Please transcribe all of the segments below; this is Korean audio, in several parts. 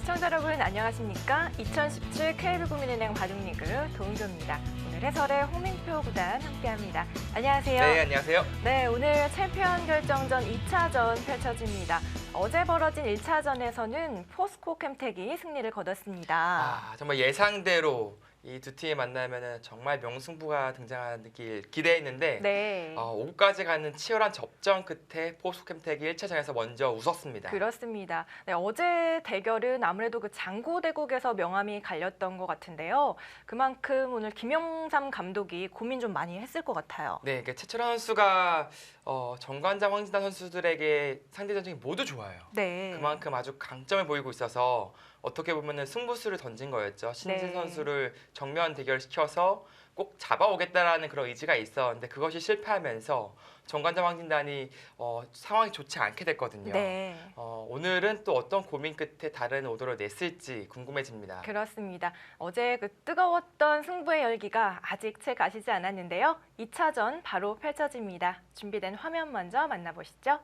시청자 여러분 안녕하십니까? 2017 KB국민은행 바둑리그 도은교입니다. 오늘 해설의 홍민표 구단 함께합니다. 안녕하세요. 네, 안녕하세요. 네, 오늘 챔피언 결정전 2차전 펼쳐집니다. 어제 벌어진 1차전에서는 포스코 캠텍이 승리를 거뒀습니다. 정말 예상대로 이 두 팀의 만나면은 정말 명승부가 등장하길 기대했는데 네. 5구까지 가는 치열한 접전 끝에 포스코 캠텍이 1차전에서 먼저 웃었습니다. 그렇습니다. 네, 어제 대결은 아무래도 그 장고대국에서 명암이 갈렸던 것 같은데요. 그만큼 오늘 김영삼 감독이 고민 좀 많이 했을 것 같아요. 네, 최철환 선수가 정관장, 황진단 선수들에게 상대 전적이 모두 좋아요. 네. 그만큼 아주 강점을 보이고 있어서 어떻게 보면은 승부수를 던진 거였죠. 신진 네. 선수를 정면 대결시켜서 꼭 잡아오겠다라는 그런 의지가 있었는데 그것이 실패하면서 정관장, 황진단이 상황이 좋지 않게 됐거든요. 네. 오늘은 또 어떤 고민 끝에 다른 오더를 냈을지 궁금해집니다. 그렇습니다. 어제 그 뜨거웠던 승부의 열기가 아직 채 가시지 않았는데요. 2차전 바로 펼쳐집니다. 준비된 화면 먼저 만나보시죠.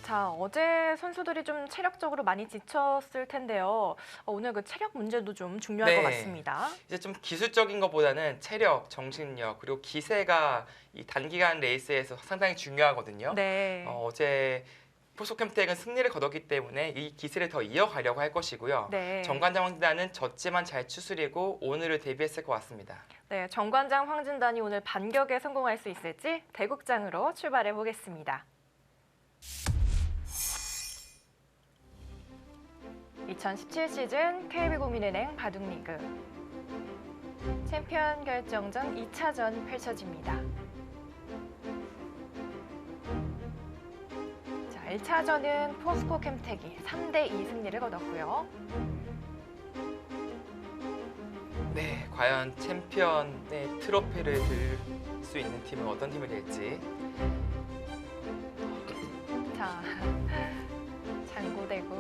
자, 어제 선수들이 좀 체력적으로 많이 지쳤을 텐데요. 오늘 그 체력 문제도 좀 중요할 것 같습니다. 이제 좀 기술적인 것보다는 체력, 정신력 그리고 기세가 이 단기간 레이스에서 상당히 중요하거든요. 네. 어제 포스코 캠텍은 승리를 거뒀기 때문에 이 기세를 더 이어가려고 할 것이고요. 네. 정관장, 황진단은 졌지만 잘 추스리고 오늘을 대비했을 것 같습니다. 네, 정관장, 황진단이 오늘 반격에 성공할 수 있을지 대국장으로 출발해 보겠습니다. 2017 시즌 KB국민은행 바둑리그 챔피언 결정전 2차전 펼쳐집니다. 자, 1차전은 포스코 캠텍이 3대2 승리를 거뒀고요. 네, 과연 챔피언의 트로피를 들 수 있는 팀은 어떤 팀이 될지. 자, 장고대구.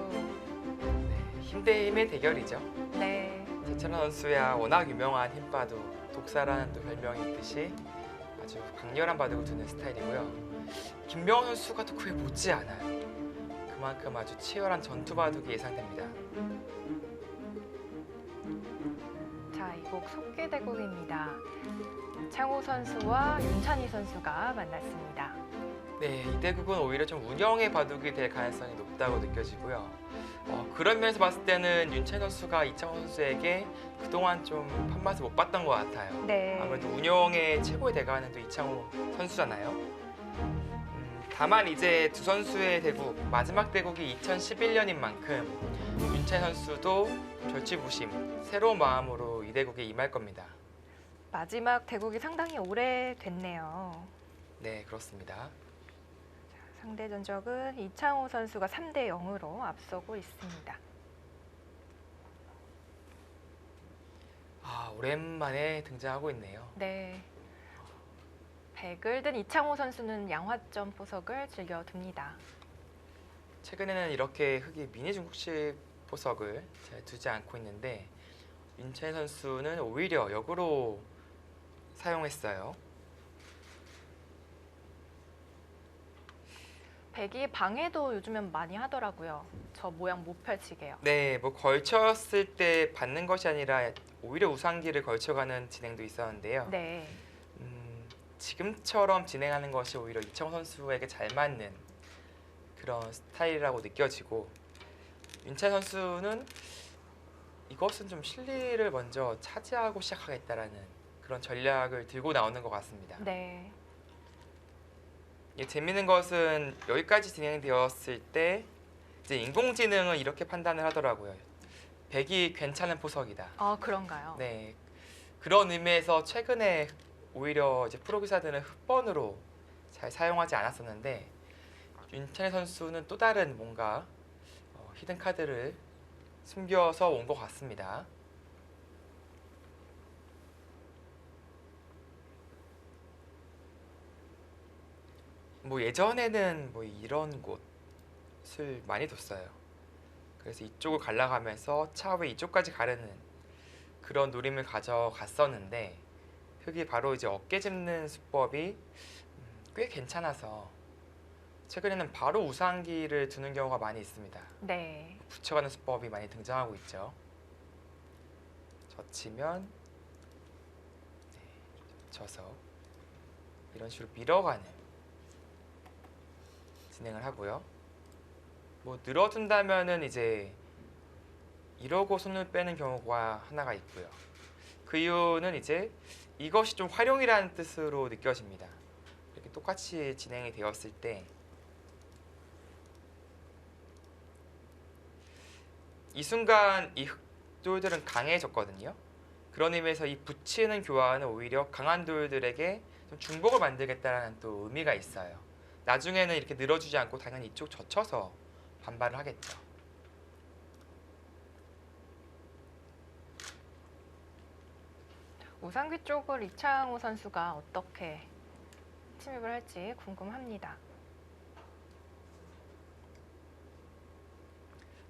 네, 힘대 힘의 대결이죠. 네, 제천원 선수야 워낙 유명한 힘바둑, 독사라는 또 별명이 있듯이 아주 강렬한 바둑을 두는 스타일이고요. 김명훈 선수가 또 그에 못지않아요. 그만큼 아주 치열한 전투 바둑이 예상됩니다. 자, 이 곡 속기대국입니다. 창호 선수와 윤찬희 선수가 만났습니다. 네, 이 대국은 오히려 좀 운영의 바둑이 될 가능성이 높다고 느껴지고요. 그런 면에서 봤을 때는 윤찬희 선수가 이창호 선수에게 그동안 좀 판맛을 못 봤던 것 같아요. 네, 아무래도 운영의 최고의 대가는 또 이창호 선수잖아요. 다만 이제 두 선수의 대국, 마지막 대국이 2011년인 만큼 윤찬희 선수도 절치부심, 새로운 마음으로 이 대국에 임할 겁니다. 마지막 대국이 상당히 오래됐네요. 네, 그렇습니다. 상대 전적은 이창호 선수가 3대 0으로 앞서고 있습니다. 아, 오랜만에 등장하고 있네요. 네. 백을 든 이창호 선수는 양화점 보석을 즐겨둡니다. 최근에는 이렇게 흙이 미니 중국식 보석을 잘 두지 않고 있는데 윤찬희 선수는 오히려 역으로 사용했어요. 백이 방해도 요즘엔 많이 하더라고요. 저 모양 못 펼치게요. 네, 뭐 걸쳤을 때 받는 것이 아니라 오히려 우상기를 걸쳐가는 진행도 있었는데요. 네. 지금처럼 진행하는 것이 오히려 이창호 선수에게 잘 맞는 그런 스타일이라고 느껴지고 윤찬희 선수는 이것은 좀 실리를 먼저 차지하고 시작하겠다라는 그런 전략을 들고 나오는 것 같습니다. 네. 재밌는 것은 여기까지 진행되었을 때 이제 인공지능은 이렇게 판단을 하더라고요. 백이 괜찮은 보석이다. 아, 그런가요? 네, 그런 의미에서 최근에 오히려 이제 프로 기사들은 흑번으로 잘 사용하지 않았었는데 윤찬희 선수는 또 다른 뭔가 히든 카드를 숨겨서 온 것 같습니다. 뭐 예전에는 뭐 이런 곳을 많이 뒀어요. 그래서 이쪽을 갈라가면서 차후에 이쪽까지 가르는 그런 노림을 가져갔었는데 흙이 바로 이제 어깨 짚는 수법이 꽤 괜찮아서 최근에는 바로 우상기를 두는 경우가 많이 있습니다. 네. 붙여가는 수법이 많이 등장하고 있죠. 젖히면 네, 젖혀서 이런 식으로 밀어가는 진행을 하고요. 뭐 늘어둔다면은 이제 이러고 손을 빼는 경우가 하나가 있고요. 그 이유는 이제 이것이 좀 활용이라는 뜻으로 느껴집니다. 이렇게 똑같이 진행이 되었을 때 이 순간 이 흑돌들은 강해졌거든요. 그런 의미에서 이 붙이는 교환은 오히려 강한 돌들에게 좀 중복을 만들겠다는 또 의미가 있어요. 나중에는 이렇게 늘어주지 않고 당연히 이쪽 젖혀서 반발을 하겠죠. 우상귀 쪽을 이창호 선수가 어떻게 침입을 할지 궁금합니다.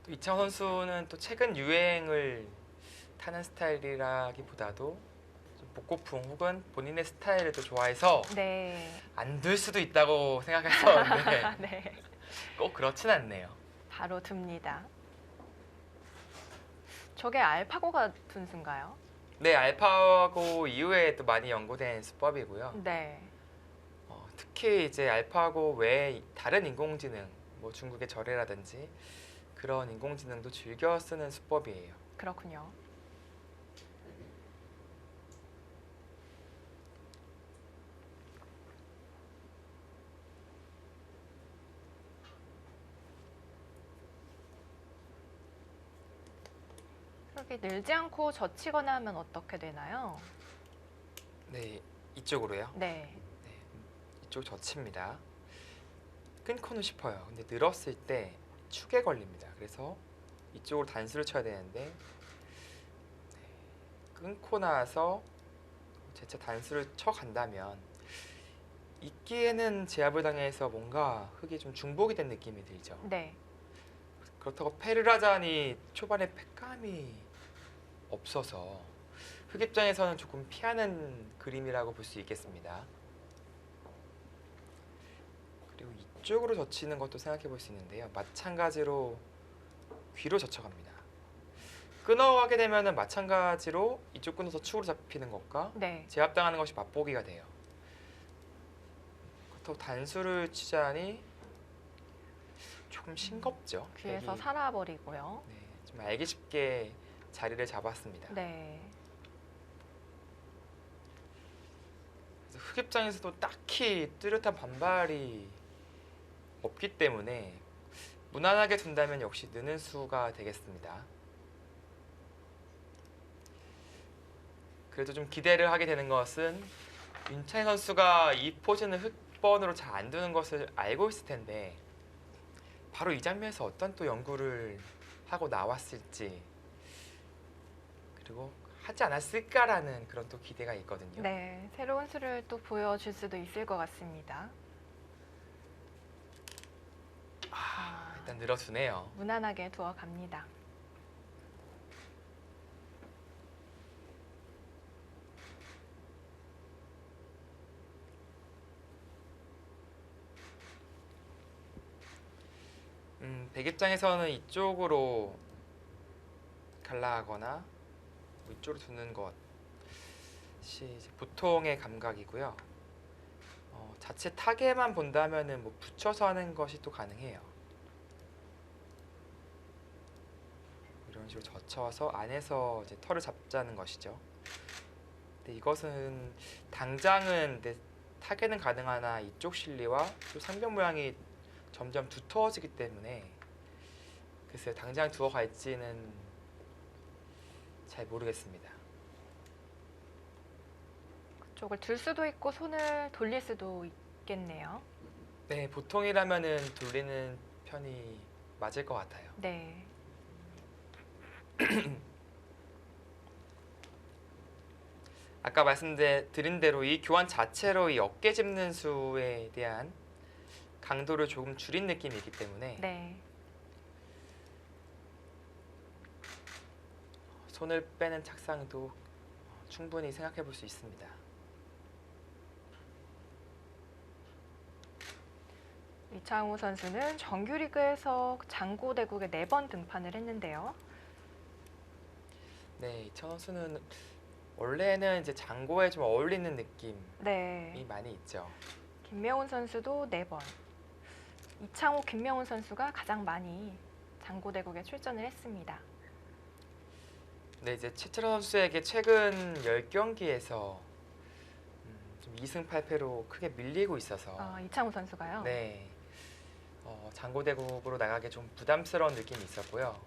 또 이창호 선수는 또 최근 유행을 타는 스타일이라기보다도 좀 복고풍 혹은 본인의 스타일을 또 좋아해서 네. 안 둘 수도 있다고 생각했었는데 네. 꼭 그렇진 않네요. 바로 둡니다. 저게 알파고가 둔수인가요? 네, 알파고 이후에 또 많이 연구된 수법이고요. 네. 특히 이제 알파고 외에 다른 인공지능, 뭐 중국의 절에라든지 그런 인공지능도 즐겨 쓰는 수법이에요. 그렇군요. 이렇게 늘지 않고 젖히거나 하면 어떻게 되나요? 네, 이쪽으로요. 네. 네, 이쪽 젖힙니다. 끊고는 싶어요. 근데 늘었을 때 축에 걸립니다. 그래서 이쪽으로 단수를 쳐야 되는데 끊고 나서 재차 단수를 쳐간다면 이끼에는 제압을 당해서 뭔가 흙이 좀 중복이 된 느낌이 들죠. 네. 그렇다고 패를 하자니 초반에 패감이 없어서 흙 입장에서는 조금 피하는 그림이라고 볼 수 있겠습니다. 그리고 이쪽으로 젖히는 것도 생각해 볼 수 있는데요. 마찬가지로 귀로 젖혀갑니다. 끊어가게 되면은 마찬가지로 이쪽 끊어서 축으로 잡히는 것과 네. 제압당하는 것이 맛보기가 돼요. 그렇다고 단수를 치자니 조금 싱겁죠. 귀에서 덱이. 살아버리고요. 네, 좀 알기 쉽게 자리를 잡았습니다. 네. 그래서 흑 입장에서도 딱히 뚜렷한 반발이 없기 때문에 무난하게 둔다면 역시 느는 수가 되겠습니다. 그래도 좀 기대를 하게 되는 것은 윤찬희 선수가 이 포즈는 흑번으로 잘 안 두는 것을 알고 있을 텐데 바로 이 장면에서 어떤 또 연구를 하고 나왔을지 그리고 하지 않았을까라는 그런 또 기대가 있거든요. 네. 새로운 수를 또 보여줄 수도 있을 것 같습니다. 일단 늘어두네요. 무난하게 두어 갑니다. 백 입장에서는 이쪽으로 갈라하거나 뭐 이쪽으로 두는 것이 이제 보통의 감각이고요. 자체 타겟만 본다면은 뭐 붙여서 하는 것이 또 가능해요. 이런 식으로 젖혀서 안에서 이제 털을 잡자는 것이죠. 근데 이것은 당장은 타겟은 가능하나 이쪽 실리와 또 상벽 모양이 점점 두터워지기 때문에 글쎄요, 당장 두어 갈지는 잘 모르겠습니다. 그쪽을 들 수도 있고 손을 돌릴 수도 있겠네요. 네, 보통이라면은 돌리는 편이 맞을 것 같아요. 네. 아까 말씀드린 대로 이 교환 자체로 이 어깨 짚는 수에 대한 강도를 조금 줄인 느낌이기 때문에 네. 손을 빼는 착상도 충분히 생각해 볼 수 있습니다. 이창호 선수는 정규리그에서 장고대국에 4번 등판을 했는데요. 네, 이천 선수는 원래는 이제 장고에 좀 어울리는 느낌이 네. 많이 있죠. 김명훈 선수도 4번. 이창호, 김명훈 선수가 가장 많이 장고대국에 출전을 했습니다. 네, 이제 최철원 선수에게 최근 10경기에서 좀 2승 8패로 크게 밀리고 있어서 이창호 선수가요? 네, 장고대국으로 나가기 좀 부담스러운 느낌이 있었고요.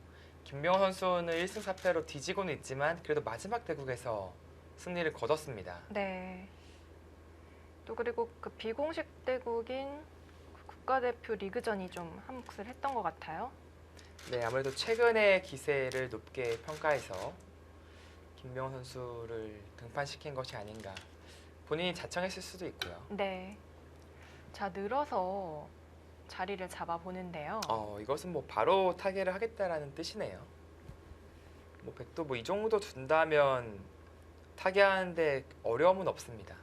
김명훈 선수는 1승 4패로 뒤지고는 있지만 그래도 마지막 대국에서 승리를 거뒀습니다. 네. 또 그리고 그 비공식 대국인 국가대표 리그전이 좀 한 몫을 했던 것 같아요. 네, 아무래도 최근의 기세를 높게 평가해서 김명훈 선수를 등판시킨 것이 아닌가. 본인이 자청했을 수도 있고요. 네. 자, 늘어서 자리를 잡아 보는데요. 이것은 뭐 바로 타겟을 하겠다라는 뜻이네요. 뭐 백도 뭐 이 정도 둔다면 타겟하는데 어려움은 없습니다.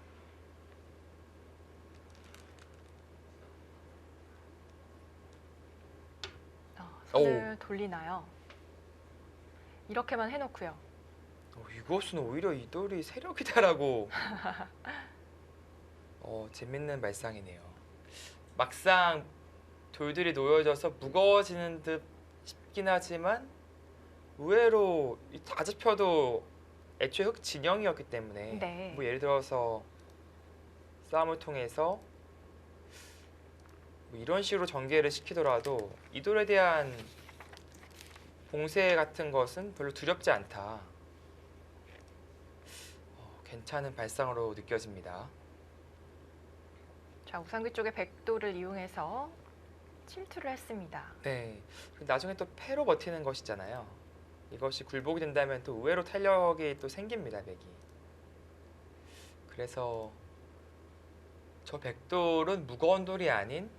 손을 돌리나요? 이렇게만 해놓고요. 이것은 오히려 이 돌이 세력이다라고 재밌는 발상이네요. 막상 돌들이 놓여져서 무거워지는 듯 싶긴 하지만 의외로 다 잡혀도 애초에 흙 진영이었기 때문에 네. 뭐 예를 들어서 싸움을 통해서 뭐 이런 식으로 전개를 시키더라도 이 돌에 대한 봉쇄 같은 것은 별로 두렵지 않다. 괜찮은 발상으로 느껴집니다. 자, 우상귀 쪽의 백도를 이용해서 침투를 했습니다. 네. 나중에 또 패로 버티는 것이잖아요. 이것이 굴복이 된다면 또 의외로 탄력이 또 생깁니다, 맥이. 그래서 저 백돌은 무거운 돌이 아닌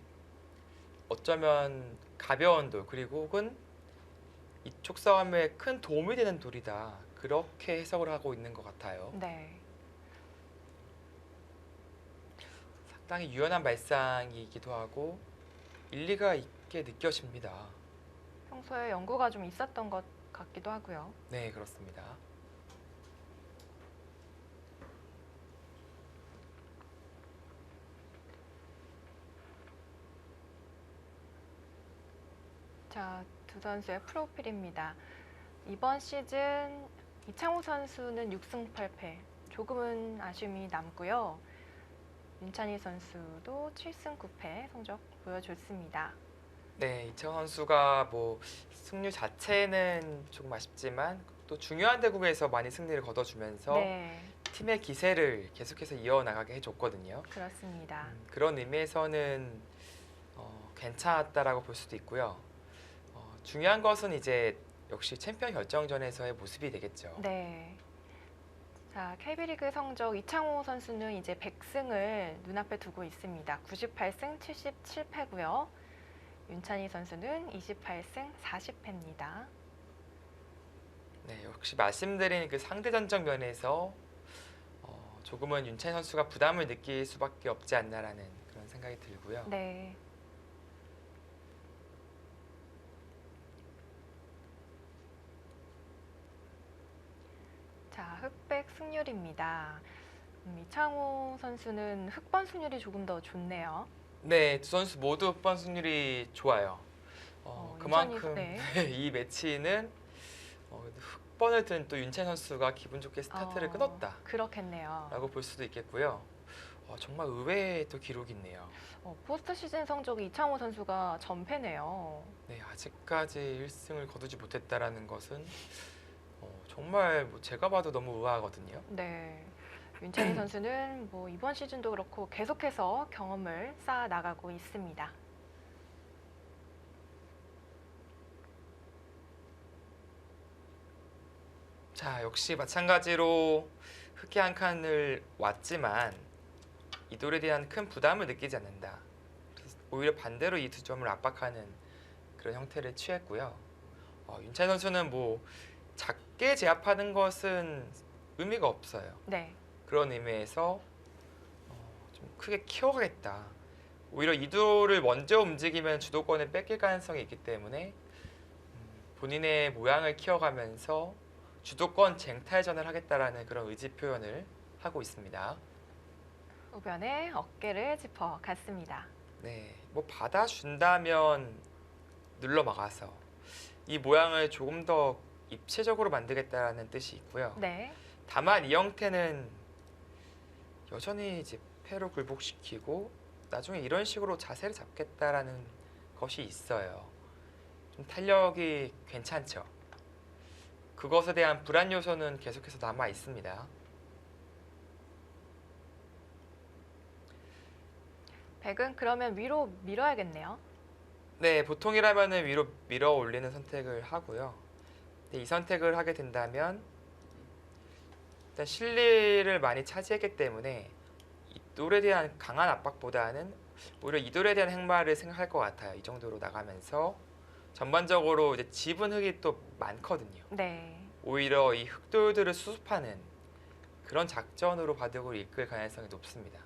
어쩌면 가벼운 돌, 그리고 혹은 이쪽 싸움에 큰 도움이 되는 돌이다. 그렇게 해석을 하고 있는 것 같아요. 네. 상당히 유연한 발상이기도 하고 일리가 있게 느껴집니다. 평소에 연구가 좀 있었던 것 같기도 하고요. 네, 그렇습니다. 자, 두 선수의 프로필입니다. 이번 시즌 이창호 선수는 6승 8패, 조금은 아쉬움이 남고요. 윤찬희 선수도 7승 9패 성적 보여줬습니다. 네, 이창호 선수가 뭐 승률 자체는 조금 아쉽지만 또 중요한 대국에서 많이 승리를 거둬주면서 네, 팀의 기세를 계속해서 이어나가게 해줬거든요. 그렇습니다. 그런 의미에서는 괜찮았다라고 볼 수도 있고요. 중요한 것은 이제 역시 챔피언 결정전에서의 모습이 되겠죠. 네. 자, KB리그 성적 이창호 선수는 이제 100승을 눈앞에 두고 있습니다. 98승 77패고요. 윤찬희 선수는 28승 40패입니다. 네, 역시 말씀드린 그 상대 전적 면에서 조금은 윤찬희 선수가 부담을 느낄 수밖에 없지 않나라는 그런 생각이 들고요. 네. 자, 흑백 승률입니다. 이창호 선수는 흑번 승률이 조금 더 좋네요. 네, 두 선수 모두 흑번 승률이 좋아요. 그만큼 네. 이 매치는 흑번을 든 또 윤찬희 선수가 기분 좋게 스타트를 끊었다라고 그렇겠네요. 볼 수도 있겠고요. 정말 의외의 또 기록이 있네요. 포스트 시즌 성적이 이창호 선수가 전패네요. 네, 아직까지 1승을 거두지 못했다라는 것은 정말 뭐 제가 봐도 너무 의아하거든요. 네. 윤찬희 선수는 뭐 이번 시즌도 그렇고 계속해서 경험을 쌓아 나가고 있습니다. 자, 역시 마찬가지로 흑기 한 칸을 왔지만 이 돌에 대한 큰 부담을 느끼지 않는다. 그래서 오히려 반대로 이 두 점을 압박하는 그런 형태를 취했고요. 윤찬희 선수는 뭐 작게 제압하는 것은 의미가 없어요. 네. 그런 의미에서 좀 크게 키워가겠다. 오히려 이 돌을 먼저 움직이면 주도권을 뺏길 가능성이 있기 때문에 본인의 모양을 키워가면서 주도권 쟁탈전을 하겠다라는 그런 의지 표현을 하고 있습니다. 우변에 어깨를 짚어 갔습니다. 네, 뭐 받아준다면 눌러 막아서 이 모양을 조금 더 입체적으로 만들겠다라는 뜻이 있고요. 네. 다만 이 형태는 여전히 이제 패로 굴복시키고 나중에 이런 식으로 자세를 잡겠다라는 것이 있어요. 좀 탄력이 괜찮죠. 그것에 대한 불안 요소는 계속해서 남아 있습니다. 백은 그러면 위로 밀어야겠네요. 네, 보통이라면은 위로 밀어 올리는 선택을 하고요. 이 선택을 하게 된다면 일단 실리를 많이 차지했기 때문에 이 돌에 대한 강한 압박보다는 오히려 이 돌에 대한 행마를 생각할 것 같아요. 이 정도로 나가면서 전반적으로 이제 집은 흑이 또 많거든요. 네. 오히려 이 흑돌들을 수습하는 그런 작전으로 바둑을 이끌 가능성이 높습니다.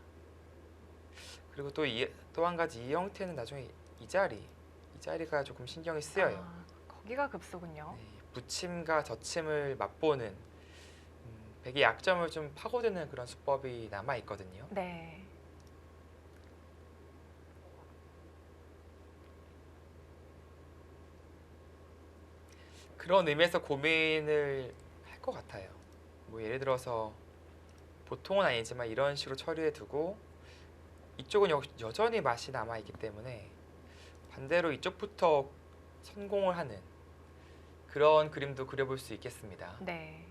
그리고 또 한 가지 이 형태는 나중에 이 자리가 조금 신경이 쓰여요. 거기가 급소군요. 네, 붙임과 젖힘을 맛보는 백의 약점을 좀 파고드는 그런 수법이 남아 있거든요. 네. 그런 의미에서 고민을 할 것 같아요. 뭐 예를 들어서 보통은 아니지만 이런 식으로 처리해 두고 이쪽은 여전히 맛이 남아 있기 때문에 반대로 이쪽부터 성공을 하는 그런 그림도 그려볼 수 있겠습니다. 네.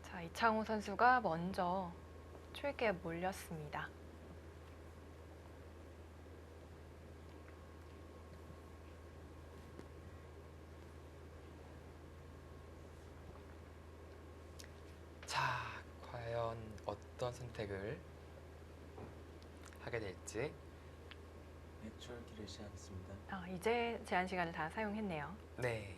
자, 이창호 선수가 먼저 초입에 몰렸습니다. 어떤 선택을 하게 될지. 맥주기를 시작하겠습니다. 이제 제한 시간을 다 사용했네요. 네.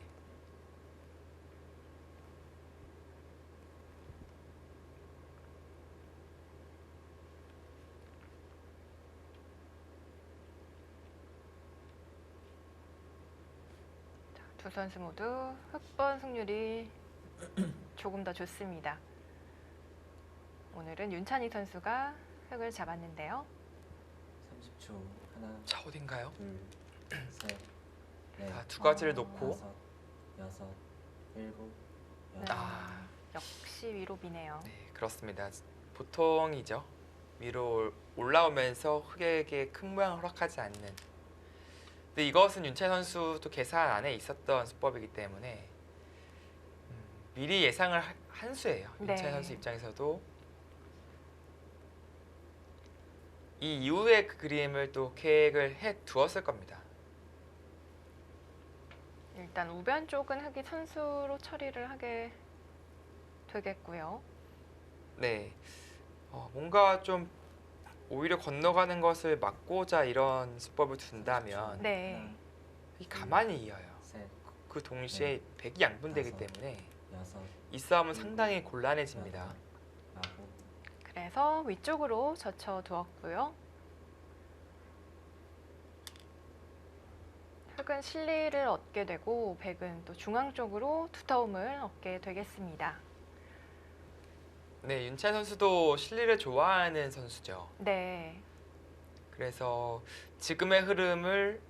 두 선수 모두 흑번 승률이 조금 더 좋습니다. 오늘은 윤찬희 선수가 흑을 잡았는데요. 30초. 하나, 자, 어딘가요? 둘, 셋, 넷, 다 두 가지를 놓고. 다섯, 여섯, 일곱, 여덟. 아, 역시 위로 미네요. 네, 그렇습니다. 보통이죠. 위로 올라오면서 흑에게 큰 모양을 허락하지 않는. 근데 이것은 윤채 선수도 계산 안에 있었던 수법이기 때문에 미리 예상을 한 수예요. 네. 윤채 선수 입장에서도 이 이후의 그 그림을 또 계획을 해 두었을 겁니다. 일단 우변 쪽은 흑이 선수로 처리를 하게 되겠고요. 네, 뭔가 좀 오히려 건너가는 것을 막고자 이런 수법을 둔다면 네. 이 가만히 이어요. 셋, 그 동시에 백이 양분되기 다섯. 때문에 여섯, 이 싸움은 상당히 곤란해집니다. 여덟, 아홉. 그래서 위쪽으로 젖혀 두었고요. 흑은 실리를 얻게 되고 백은 또 중앙 쪽으로 투타움을 얻게 되겠습니다. 네, 윤찬 선수도 실리를 좋아하는 선수죠. 네. 그래서 지금의 흐름을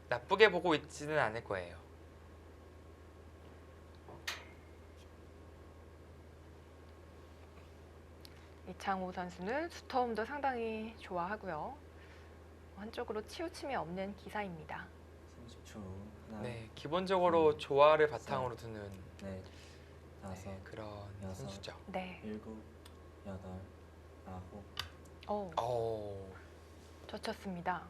나쁘게 보고 있지는 않을 거예요. 이창호 선수는 투타움도 상당히 좋아하고요. 한쪽으로 치우침이 없는 기사입니다. 30초. 하나, 네, 기본적으로 조화를 바탕으로 두는 넷, 다섯, 네, 그런 여섯. 선수죠. 네. 일곱, 여덟, 아홉. 오, 젖혔습니다.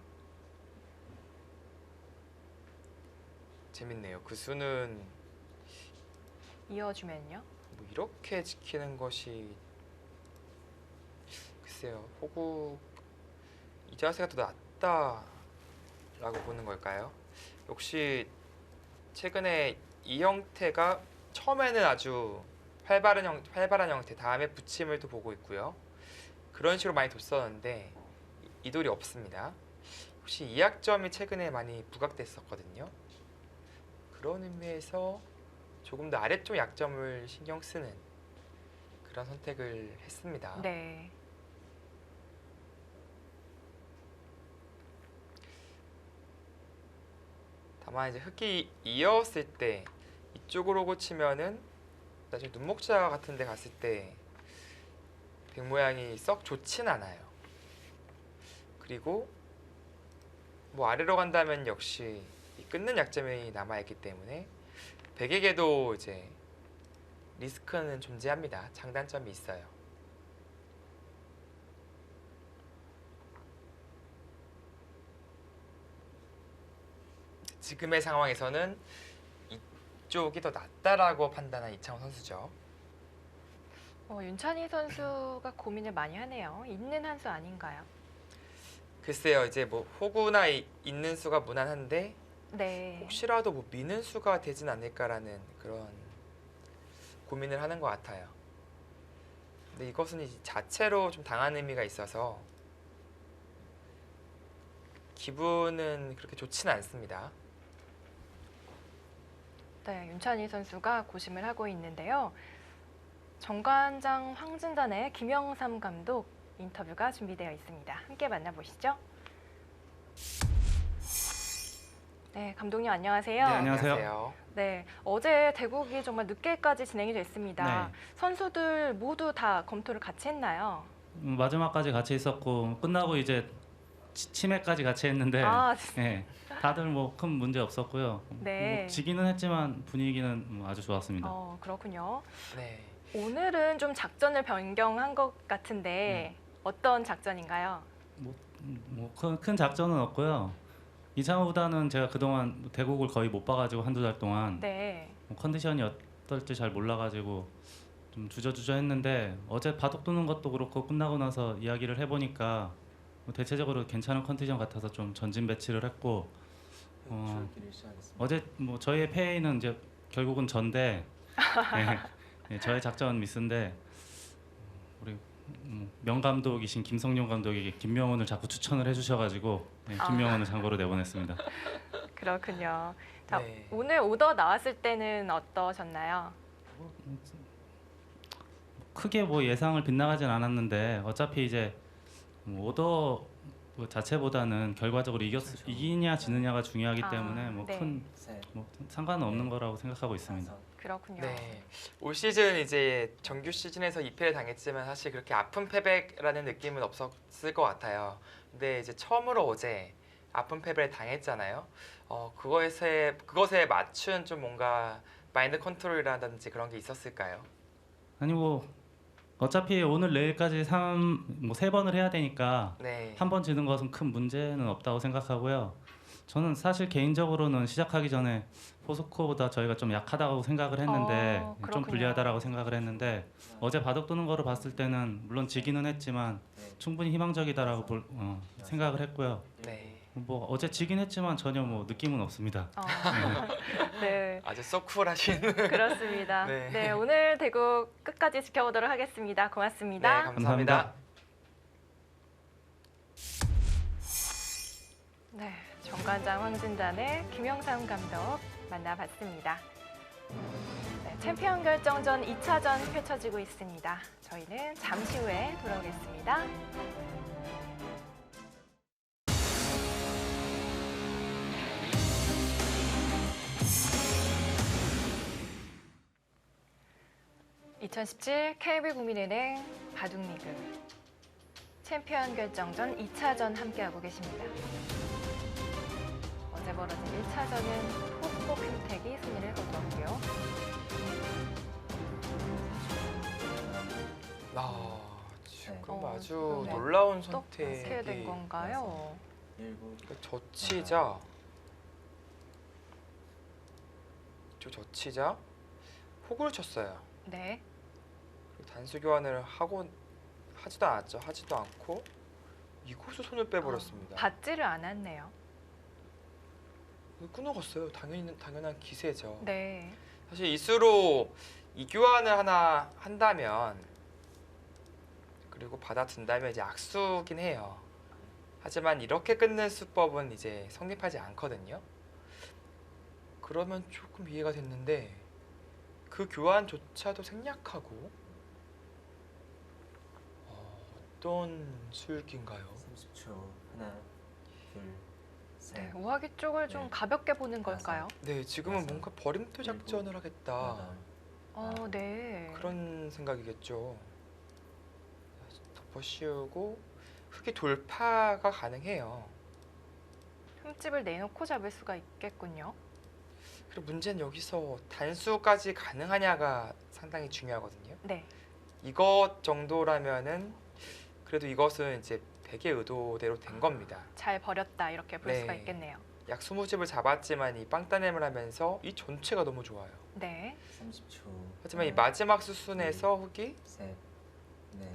재밌네요. 그 수는 이어주면요. 뭐 이렇게 지키는 것이 글쎄요. 호구 이 자세가 더 낫다라고 보는 걸까요? 역시 최근에 이 형태가 처음에는 아주 활발한 형태, 다음에 붙임을 또 보고 있고요. 그런 식으로 많이 뒀었는데 이 돌이 없습니다. 혹시 이 약점이 최근에 많이 부각됐었거든요. 그런 의미에서 조금 더 아래쪽 약점을 신경 쓰는 그런 선택을 했습니다. 네. 다만 이제 흑이 이었을 때 이쪽으로 고치면은 나중에 눈목자 같은 데 갔을 때 백 모양이 썩 좋진 않아요. 그리고 뭐 아래로 간다면 역시 이 끊는 약점이 남아있기 때문에 백에게도 이제 리스크는 존재합니다. 장단점이 있어요. 지금의 상황에서는 이쪽이 더 낫다라고 판단한 이창호 선수죠. 윤찬희 선수가 고민을 많이 하네요. 있는 한 수 아닌가요? 글쎄요, 이제 뭐 호구나 있는 수가 무난한데 네. 혹시라도 뭐 미는 수가 되진 않을까라는 그런 고민을 하는 것 같아요. 근데 이것은 이 자체로 좀 당한 의미가 있어서 기분은 그렇게 좋지는 않습니다. 네, 윤찬희 선수가 고심을 하고 있는데요. 정관장 황진단의 김영삼 감독 인터뷰가 준비되어 있습니다. 함께 만나보시죠. 네, 감독님 안녕하세요. 네, 안녕하세요. 네, 어제 대국이 정말 늦게까지 진행이 됐습니다. 네. 선수들 모두 다 검토를 같이 했나요? 마지막까지 같이 있었고 끝나고 이제 치매까지 같이 했는데 아, 네, 다들 뭐 큰 문제 없었고요. 네. 뭐 지기는 했지만 분위기는 뭐 아주 좋았습니다. 그렇군요. 네. 오늘은 좀 작전을 변경한 것 같은데 어떤 작전인가요? 뭐 큰 작전은 없고요. 이창호보다는 제가 그동안 대국을 거의 못 봐가지고 한두 달 동안 네. 뭐 컨디션이 어떨지 잘 몰라가지고 좀 주저주저했는데 어제 바둑 두는 것도 그렇고 끝나고 나서 이야기를 해보니까 뭐 대체적으로 괜찮은 컨디션 같아서 좀 전진 배치를 했고 줄기를 시작하겠습니다. 어제 뭐 저희의 패배는 이제 결국은 전데 저의 작전 미스인데 우리 명감독이신 김성룡 감독에게 김명훈을 자꾸 추천을 해주셔가지고 김명훈을 장고로 내보냈습니다. 그렇군요. 자, 네. 오늘 오더 나왔을 때는 어떠셨나요? 크게 뭐 예상을 빗나가진 않았는데 어차피 이제 뭐 오더 그 자체보다는 결과적으로 그렇죠. 이기냐 지느냐가 중요하기 아, 때문에 뭐 네. 큰 셋, 상관은 없는 네. 거라고 생각하고 있습니다. 다섯, 그렇군요. 네. 올 시즌 이제 정규 시즌에서 2패를 당했지만 사실 그렇게 아픈 패배라는 느낌은 없었을 것 같아요. 근데 이제 처음으로 어제 아픈 패배를 당했잖아요. 그것에 맞춘 좀 뭔가 마인드 컨트롤이라든지 그런 게 있었을까요? 아니 뭐 어차피 오늘 내일까지 뭐 3번을 해야 되니까 네. 한 번 지는 것은 큰 문제는 없다고 생각하고요. 저는 사실 개인적으로는 시작하기 전에 포스코보다 저희가 좀 약하다고 생각을 했는데 좀 그렇군요. 불리하다라고 생각을 했는데 어제 바둑 두는 거로 봤을 때는 물론 지기는 했지만 넷, 충분히 희망적이다라고 생각을 했고요. 네. 뭐 어제 지긴 했지만 전혀 뭐 느낌은 없습니다. 네, 아주 쏙 쿨하신. 그렇습니다. 네. 네, 오늘 대구 끝까지 지켜보도록 하겠습니다. 고맙습니다. 네, 감사합니다. 네, 정관장 황진단의 김영삼 감독 만나봤습니다. 네, 챔피언 결정전 2차전 펼쳐지고 있습니다. 저희는 잠시 후에 돌아오겠습니다. (2017) KB국민은행 바둑리그 챔피언 결정전 2차전 함께하고 계십니다. 어제 벌어진 1차전은 포스코 핀텍이 승리를 거두었고요. 지금 네. 아주 네. 놀라운 또 어떻게 된 선택이. 건가요? 일곱, 저치자. 저치자. 호구를 쳤어요. 네, 단수 교환을 하지도 않았죠. 하지도 않고 이곳에 손을 빼버렸습니다. 받지를 않았네요. 끊어갔어요. 당연한 기세죠. 네, 사실 이 수로 이 교환을 하나 한다면 그리고 받아든다면 이제 악수긴 해요. 하지만 이렇게 끊는 수법은 이제 성립하지 않거든요. 그러면 조금 이해가 됐는데 그 교환조차도 생략하고 어떤 수율인가요? 30초. 하나, 둘, 셋, 네, 우아기 쪽을 좀 네. 가볍게 보는 걸까요? 네, 지금은 여섯, 뭔가 버림토 작전을 일곱, 하겠다. 여덟, 네. 그런 생각이겠죠. 덮어 씌우고 흙이 돌파가 가능해요. 흠집을 내놓고 잡을 수가 있겠군요. 그리고 문제는 여기서 단수까지 가능하냐가 상당히 중요하거든요. 네, 이것 정도라면은 그래도 이것은 이제 백의 의도대로 된 겁니다. 잘 버렸다 이렇게 볼 네. 수가 있겠네요. 약 20집을 잡았지만 이 빵따냄을 하면서 이 전체가 너무 좋아요. 네, 30초. 하지만 이 하나, 마지막 수순에서 흙이 셋, 넷,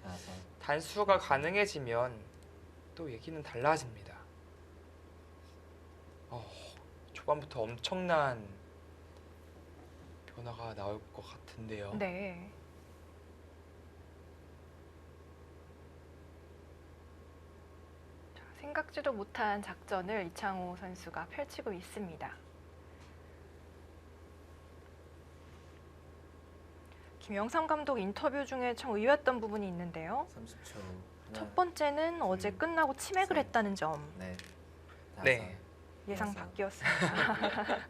다섯, 단수가 가능해지면 또 얘기는 달라집니다. 초반부터 엄청난 변화가 나올 것 같은데요. 네. 자, 생각지도 못한 작전을 이창호 선수가 펼치고 있습니다. 김영삼 감독 인터뷰 중에 참 의외였던 부분이 있는데요. 30초. 하나, 첫 번째는 어제 둘, 끝나고 치맥을 셋. 했다는 점 넷, 다섯, 네. 예상 여섯. 바뀌었습니다. 여덟,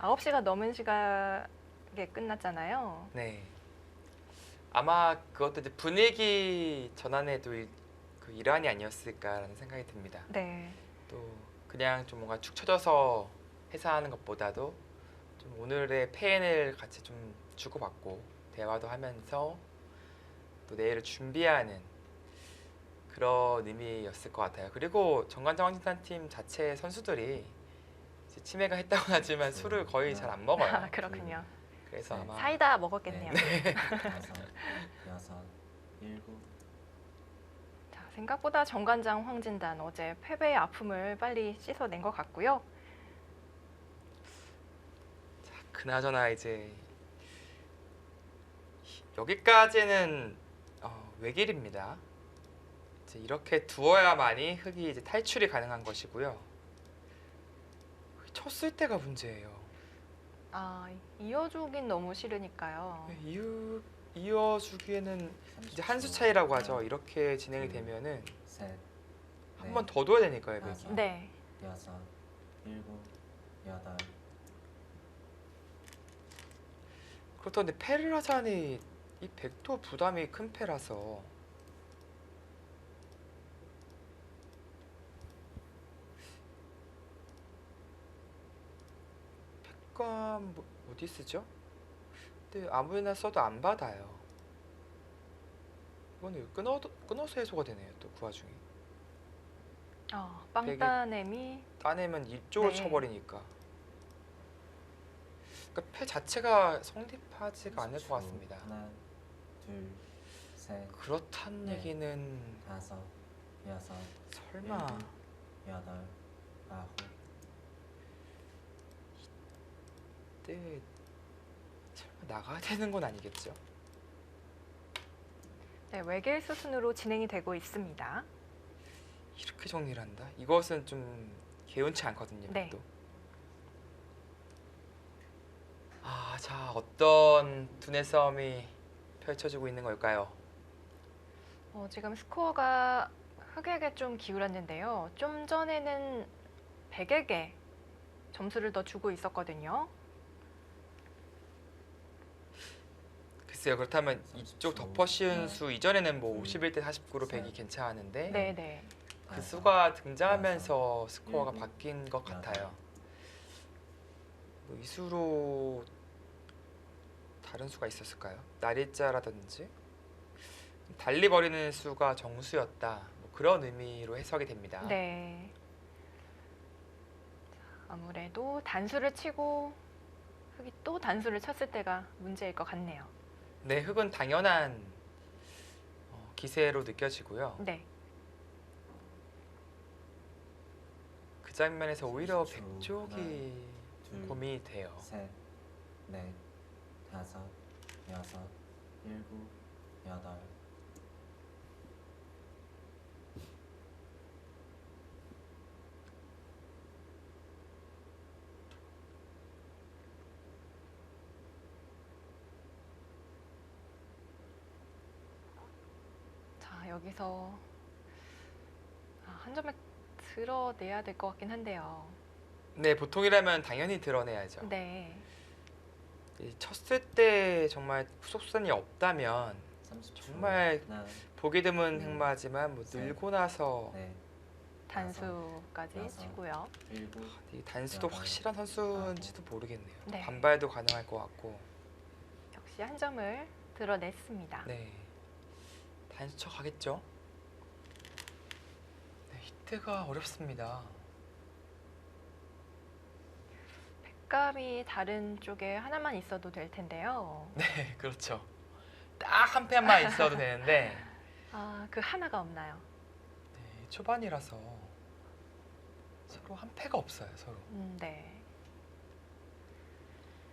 9시가 넘은 시각에 끝났잖아요. 네. 아마 그것도 이제 분위기 전환에도 그 일환이 아니었을까라는 생각이 듭니다. 네. 또 그냥 좀 뭔가 축 처져서 해산하는 것보다도 좀 오늘의 패인을 같이 좀 주고받고 대화도 하면서 또 내일을 준비하는 그런 의미였을 것 같아요. 그리고 정관장 황진단 팀 자체 선수들이 이제 치매가 했다고 하지만 술을 거의 잘 안 먹어요. 그렇군요. 그래서 네. 아마 사이다 먹었겠네요. 다섯, 여섯, 일곱. 자, 생각보다 정관장 황진단 어제 패배의 아픔을 빨리 씻어낸 것 같고요. 그나저나 이제 여기까지는 외길입니다. 이제 이렇게 두어야만이 흙이 이제 탈출이 가능한 것이고요. 쳤을 때가 문제예요. 아, 이어주긴 너무 싫으니까요. 이어주기에는 이제 한 수 30초. 차이라고 하죠. 이렇게 진행이 되면은 셋, 한 번 더 둬야 되니까요, 다섯. 백이. 네. 여섯, 일곱, 여덟. 그렇다는데 패를 하자니 이 백도 부담이 큰 패라서 백과 어디 쓰죠? 근데 아무나 써도 안 받아요. 이거는 끊어서 해소가 되네요. 또 그 와중에 빵따냄이 따내면 이쪽으로 네. 쳐버리니까. 그러니까 패 자체가 성립하지가 않을 것 30초. 같습니다. 하나, 둘, 셋, 그렇다는 네. 얘기는 다섯, 여섯, 설마 일곱, 여덟, 아홉. 때 설마 나가야 되는 건 아니겠죠? 네, 외길 수순으로 진행이 되고 있습니다. 이렇게 정리를 한다? 이것은 좀 개운치 않거든요. 네. 또. 자, 어떤 두뇌 싸움이 펼쳐지고 있는 걸까요? 지금 스코어가 흑에게 좀 기울었는데요. 좀 전에는 백에게 점수를 더 주고 있었거든요. 글쎄요. 그렇다면 30초. 이쪽 덮어 씌운 네. 수 이전에는 뭐 51대 49로 셋. 100이 괜찮았는데 네. 그 다섯, 수가 등장하면서 여섯, 스코어가 일곱, 바뀐 것 여덟. 같아요. 이 수로 다른 수가 있었을까요? 날일자라든지 달리 버리는 수가 정수였다. 뭐 그런 의미로 해석이 됩니다. 네. 자, 아무래도 단수를 치고 흑이 또 단수를 쳤을 때가 문제일 것 같네요. 네, 흑은 당연한 기세로 느껴지고요. 네. 그 장면에서 오히려 30초. 백쪽이 둘, 고민이 돼요. 셋, 넷, 다섯, 여섯, 일곱, 여덟. 자, 여기서 한 점을 드러내야 될 것 같긴 한데요. 네, 보통이라면 당연히 드러내야죠. 네. 이 쳤을 때 정말 후속선이 없다면 30초. 정말 하나, 보기 드문 흑마지만 뭐 셋. 늘고 나서 넷, 단수까지 여섯. 치고요. 일곱, 이 단수도 여덟, 확실한 선수인지도 모르겠네요. 네. 반발도 가능할 것 같고. 역시 한 점을 드러냈습니다. 네, 단수 쳐 가겠죠. 네, 이때가 어렵습니다. 백감이 다른 쪽에 하나만 있어도 될 텐데요. 네, 그렇죠. 딱 한 패만 있어도 되는데 그 하나가 없나요? 네, 초반이라서 서로 한 패가 없어요. 서로. 네.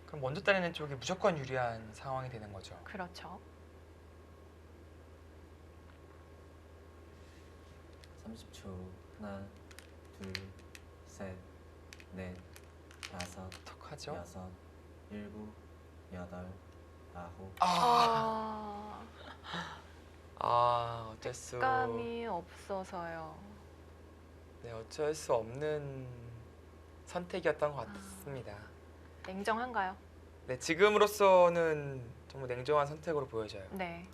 그럼 먼저 따내는 쪽이 무조건 유리한 상황이 되는 거죠. 그렇죠. 30초. 하나, 둘, 셋, 넷, 다섯, 어떡하죠? 여섯, 일곱, 여덟, 아홉. 어쩔 수. 백감이 없어서요. 네, 어쩔 수 없는 선택이었던 것 같습니다. 냉정한가요? 네, 지금으로서는 정말 냉정한 선택으로 보여져요. 네.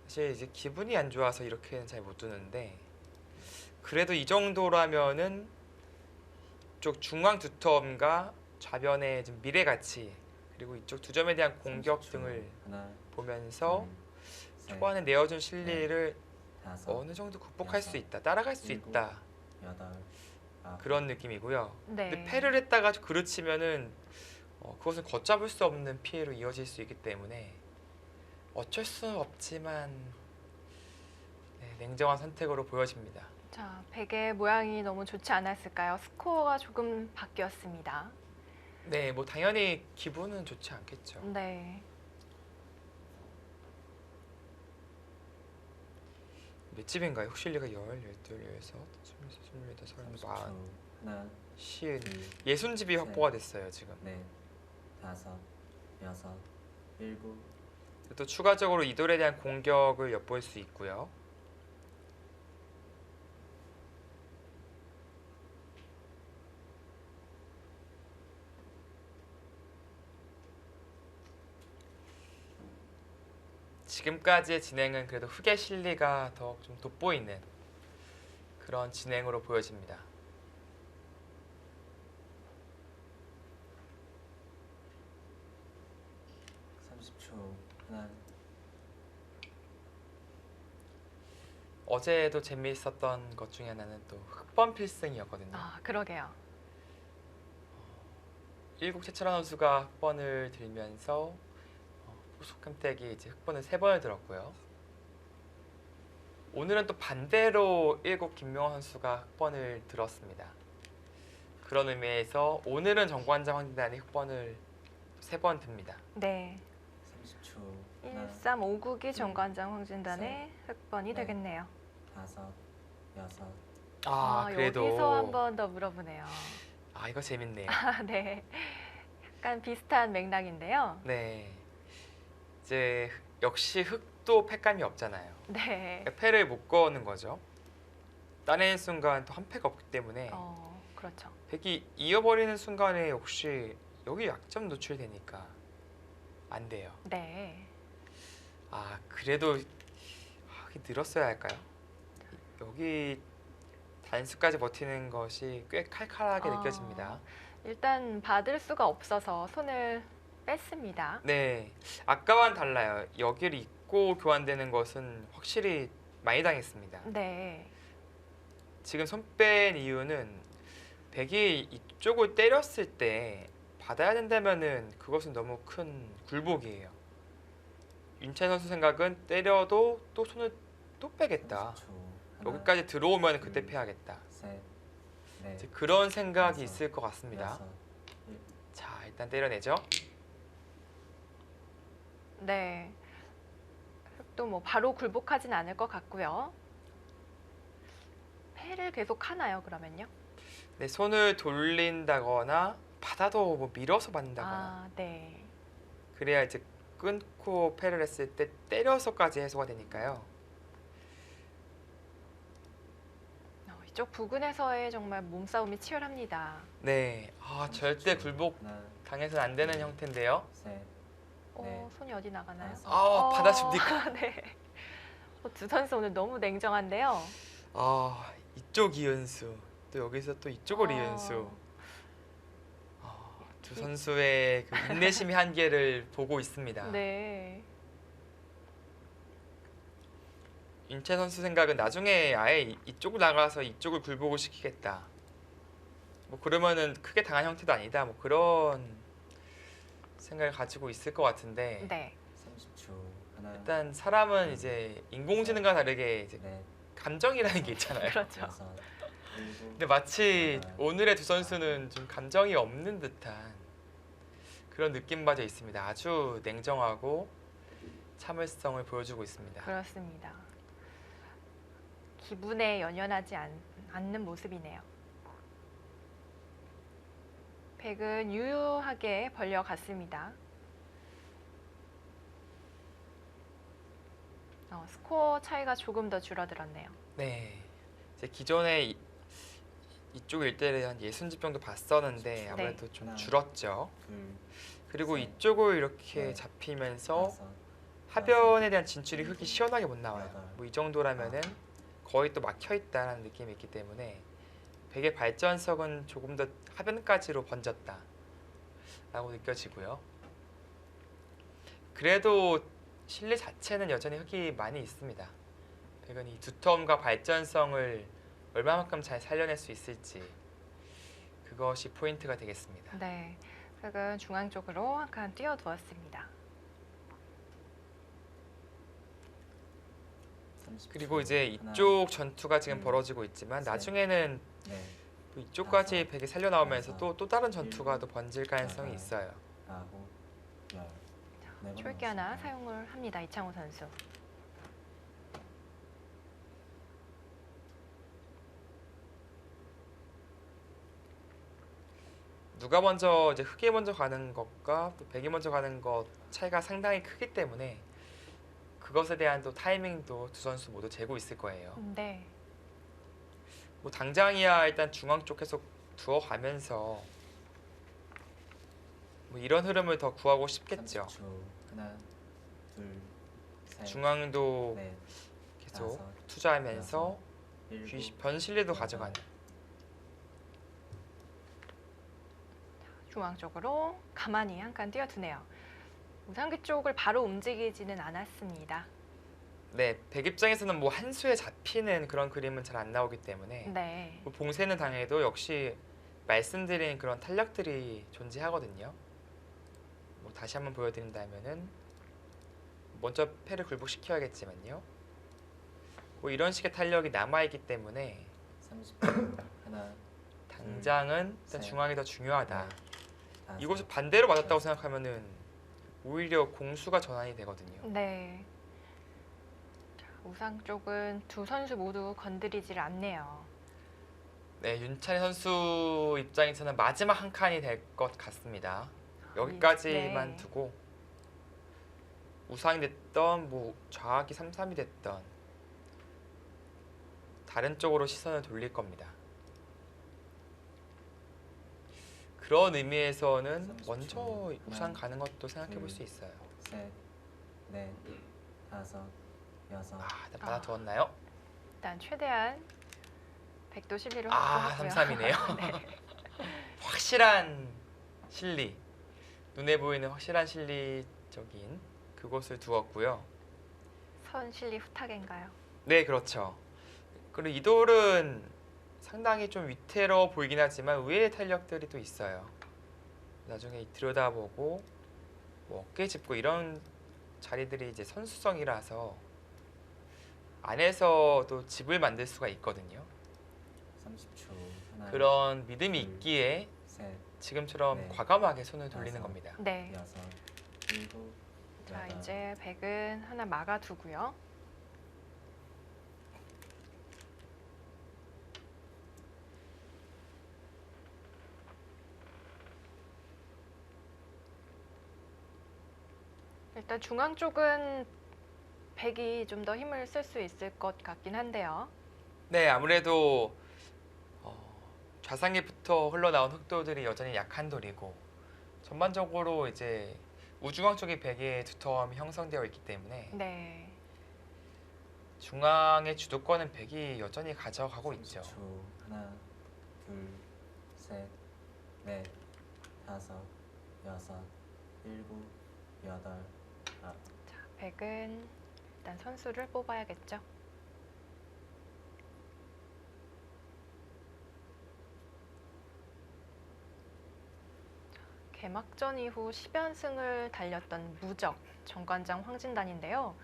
사실 이제 기분이 안 좋아서 이렇게는 잘 못 두는데 그래도 이 정도라면은 이쪽 중앙 두 텀과 좌변의 좀 미래 가치 그리고 이쪽 두 점에 대한 공격 30초. 등을 하나, 보면서 둘, 셋, 초반에 내어준 실리를 다섯, 어느 정도 극복할 수 여섯, 있다, 따라갈 수 일곱, 있다 여덟, 아홉. 그런 느낌이고요. 네. 근데 패를 했다가 그르치면은 그것은 걷잡을 수 없는 피해로 이어질 수 있기 때문에 어쩔 수는 없지만 네, 냉정한 선택으로 보여집니다. 자, 백의 모양이 너무 좋지 않았을까요? 스코어가 조금 바뀌었습니다. 네, 뭐 당연히 기분은 좋지 않겠죠. 네. 몇 집인가요? 흑실리가 10, 12, 16, 27, 28, 30, 40, 30초. 하나, 50, 둘, 60집이 셋. 확보가 됐어요 지금. 넷, 다섯, 여섯, 일곱. 또 추가적으로 이 돌에 대한 공격을 엿볼 수 있고요. 지금까지의 진행은 그래도 흑의 실리가 더 좀 돋보이는 그런 진행으로 보여집니다. 하나, 어제도 재미있었던 것 중에 하나는 또 흑번 필승이었거든요. 아, 그러게요. 일국 최철환 선수가 흑번을 들면서 후속함택이 이제 흑번을 3번을 들었고요. 오늘은 또 반대로 일국 김명환 선수가 흑번을 들었습니다. 그런 의미에서 오늘은 정관장 황진단이 흑번을 3번 듭니다. 네. 30초. 하나, 1359기 정관장 황진단의 흑번이 네. 되겠네요. 다섯, 여섯. 그래도 여기서 한 번 더 물어보네요. 이거 재밌네요. 네. 약간 비슷한 맥락인데요. 네, 이제 역시 흑도 패감이 없잖아요. 네. 그러니까 패를 못 거는 거죠. 따내는 순간 또 한 패가 없기 때문에 그렇죠. 백이 이어버리는 순간에 혹시 여기 약점 노출되니까 안 돼요. 네. 그래도 여기 늘었어야 할까요? 여기 단수까지 버티는 것이 꽤 칼칼하게 느껴집니다. 일단 받을 수가 없어서 손을 뺐습니다. 네, 아까와는 달라요. 여기를 잇고 교환되는 것은 확실히 많이 당했습니다. 네. 지금 손 뺀 이유는 백이 이쪽을 때렸을 때 받아야 된다면은 그것은 너무 큰 굴복이에요. 윤찬 선수 생각은 때려도 또 손을 또 빼겠다. 30초. 여기까지 들어오면 그때 패야겠다. 셋, 넷, 이제 그런 생각이 다섯, 있을 것 같습니다. 여섯, 자, 일단 때려내죠. 네. 흑도 뭐 바로 굴복하진 않을 것 같고요. 패를 계속 하나요, 그러면요? 네, 손을 돌린다거나 받아도 뭐 밀어서 받는다거나 네. 그래야 이제 끊고 패를 했을 때 때려서까지 해소가 되니까요. 이쪽 부근에서의 정말 몸싸움이 치열합니다. 네, 절대 굴복 하나, 당해서는 안 되는 형태인데요. 셋, 네. 손이 어디 나가나요? 받아줍니까? 네. 두 선수 오늘 너무 냉정한데요. 이쪽 이은수 또 여기서 또 이쪽을 이은수. 두 선수의 그 인내심의 한계를 보고 있습니다. 네. 윤채 선수 생각은 나중에 아예 이쪽을 나가서 이쪽을 굴복을 시키겠다. 뭐 그러면은 크게 당한 형태도 아니다. 뭐 그런 생각을 가지고 있을 것 같은데 네. 30초. 하나, 일단 사람은 이제 인공지능과 다르게 이제 넷, 감정이라는 게 있잖아요. 그렇죠. 여섯, 일곱. 근데 마치 오늘의 두 선수는 좀 감정이 없는 듯한 그런 느낌마저 있습니다. 아주 냉정하고 참을성을 보여주고 있습니다. 그렇습니다. 기분에 연연하지 않는 모습이네요. 백은 유효하게 벌려갔습니다. 스코어 차이가 조금 더 줄어들었네요. 네, 이제 기존에 이쪽 일대를 한 60집 정도 봤었는데 아무래도 좀 하나, 줄었죠. 둘, 그리고 셋, 이쪽을 이렇게 넷, 잡히면서 다섯, 하변에 대한 진출이 흙이 시원하게 못 나와요. 여덟, 뭐 이 정도라면은 거의 또 막혀 있다라는 느낌이 있기 때문에 백의 발전석은 조금 더 하변까지로 번졌다라고 느껴지고요. 그래도 실내 자체는 여전히 흙이 많이 있습니다. 백은 이 두텀과 발전성을 얼마만큼 잘 살려낼 수 있을지 그것이 포인트가 되겠습니다. 네. 흑은 중앙 쪽으로 한 칸 띄워두었습니다. 30초. 그리고 이제 하나, 이쪽 전투가 지금 둘, 벌어지고 있지만 셋, 나중에는 넷, 또 이쪽까지 다섯, 백이 살려 나오면서 여섯, 또 다른 전투가 일곱, 또 번질 가능성이 여덟, 있어요. 아홉, 열. 네 번 촐기 하나 남았습니다. 사용을 합니다. 이창호 선수. 누가 먼저 이제 흑이 먼저 가는 것과 또 백이 먼저 가는 것 차이가 상당히 크기 때문에 그것에 대한 또 타이밍도 두 선수 모두 재고 있을 거예요. 네. 뭐 당장이야 일단 중앙 쪽 계속 두어가면서 뭐 이런 흐름을 더 구하고 싶겠죠. 30초. 하나, 둘, 셋, 중앙도 넷, 계속 다섯, 투자하면서 일곱, 변실리도 가져가는. 중앙 쪽으로 가만히 한 칸 띄워두네요. 우상기 쪽을 바로 움직이지는 않았습니다. 네, 백 입장에서는 뭐 한 수에 잡히는 그런 그림은 잘 안 나오기 때문에 네. 뭐 봉쇄는 당해도 역시 말씀드린 그런 탄력들이 존재하거든요. 뭐 다시 한번 보여드린다면은 먼저 패를 굴복시켜야겠지만요. 뭐 이런 식의 탄력이 남아있기 때문에 30초. 하나, 당장은 일단 셋, 중앙이 더 중요하다. 넷, 다섯, 이곳을 반대로 맞았다고 생각하면은 오히려 공수가 전환이 되거든요. 네. 자, 우상 쪽은 두 선수 모두 건드리질 않네요. 네, 윤찬희 선수 입장에서는 마지막 한 칸이 될 것 같습니다. 여기까지만 네. 두고 우상이 됐던 뭐 좌악이 3-3이 됐던 다른 쪽으로 시선을 돌릴 겁니다. 그런 의미에서는 30초. 먼저 우상 하나, 가는 것도 생각해 볼 둘, 수 있어요. 셋, 넷, 다섯, 여섯. 일단 받아두었나요? 일단 최대한 백도 실리를 아, 확보하고요. 3-3이네요. 네. 확실한 실리, 눈에 보이는 확실한 실리적인 그곳을 두었고요. 선 실리 후타겐가요? 네, 그렇죠. 그리고 이 돌은 상당히 좀 위태로워 보이긴 하지만 의외의 탄력들이 또 있어요. 나중에 들여다보고 뭐 어깨 짚고 이런 자리들이 이제 선수성이라서 안에서도 집을 만들 수가 있거든요. 30초. 하나, 그런 믿음이 둘, 있기에 셋, 지금처럼 네. 과감하게 손을 돌리는 다섯. 겁니다. 네. 여섯, 일곱, 자, 여덟. 이제 백은 하나 막아두고요. 일단 중앙 쪽은 백이 좀 더 힘을 쓸 수 있을 것 같긴 한데요. 네, 아무래도 좌상기부터 흘러나온 흑돌들이 여전히 약한 돌이고 전반적으로 이제 우중앙 쪽의 백의 두터움이 형성되어 있기 때문에 네. 중앙의 주도권은 백이 여전히 가져가고 있죠. 30초. 하나, 둘, 셋, 넷, 다섯, 여섯, 일곱, 여덟, 아홉. 자, 백은 일단 선수를 뽑아야겠죠. 개막전 이후 10연승을 달렸던 무적 정관장 황진단인데요.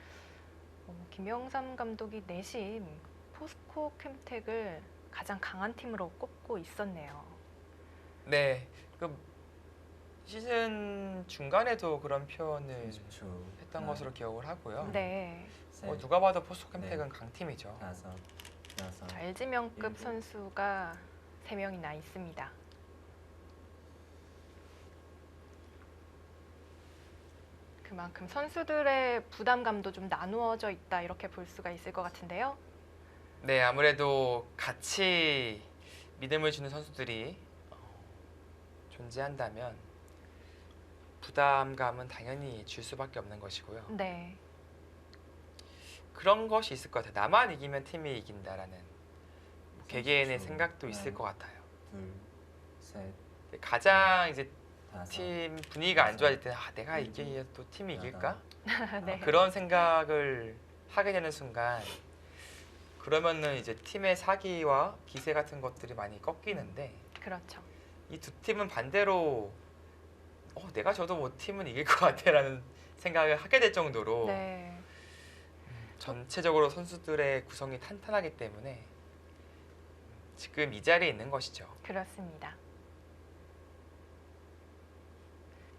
김영삼 감독이 내심 포스코 캠텍을 가장 강한 팀으로 꼽고 있었네요. 네, 그 시즌 중간에도 그런 표현을 30초. 했던 하나, 것으로 기억을 하고요. 네. 셋, 누가 봐도 포스코캠텍은 네. 강팀이죠. 다섯, 여섯. 자, LG명급 일곱. 선수가 3명이나 있습니다. 그만큼 선수들의 부담감도 좀 나누어져 있다 이렇게 볼 수가 있을 것 같은데요. 네, 아무래도 같이 믿음을 주는 선수들이 존재한다면 부담감은 당연히 줄 수밖에 없는 것이고요. 네. 그런 것이 있을 것 같아요. 나만 이기면 팀이 이긴다라는 개개인의 30초. 생각도 있을 하나, 것 같아요. 둘, 셋, 가장 이제 다섯. 팀 분위기가 안 좋아질 때는 내가 이겨야 또 팀이 이길까? 네. 그런 생각을 하게 되는 순간 그러면은 이제 팀의 사기와 기세 같은 것들이 많이 꺾이는데 그렇죠. 이 두 팀은 반대로 내가 줘도 뭐 팀은 이길 것 같아라는 생각을 하게 될 정도로 네. 전체적으로 선수들의 구성이 탄탄하기 때문에 지금 이 자리에 있는 것이죠. 그렇습니다.